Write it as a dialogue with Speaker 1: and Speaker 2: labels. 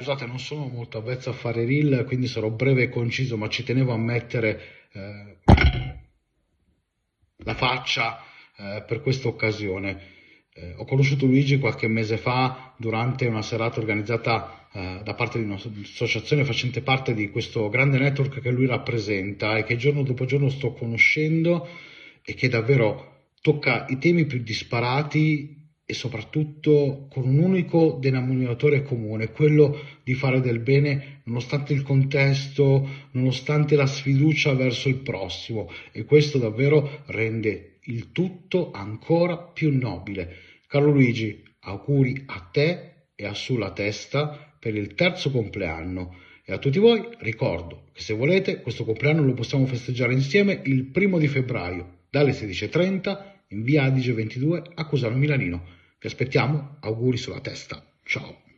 Speaker 1: Scusate, non sono molto avvezzo a fare reel, quindi sarò breve e conciso, ma ci tenevo a mettere la faccia per questa occasione. Ho conosciuto Luigi qualche mese fa durante una serata organizzata da parte di un'associazione facente parte di questo grande network che lui rappresenta e che giorno dopo giorno sto conoscendo e che davvero tocca i temi più disparati e soprattutto con un unico denominatore comune, quello di fare del bene nonostante il contesto, nonostante la sfiducia verso il prossimo, e questo davvero rende il tutto ancora più nobile. Caro Luigi, auguri a te e a Sulla Testa per il terzo compleanno, e a tutti voi ricordo che se volete questo compleanno lo possiamo festeggiare insieme il 1 di febbraio dalle 16:30 in via Adige 22 a Cusano Milanino. Vi aspettiamo, auguri Sulla Testa, ciao!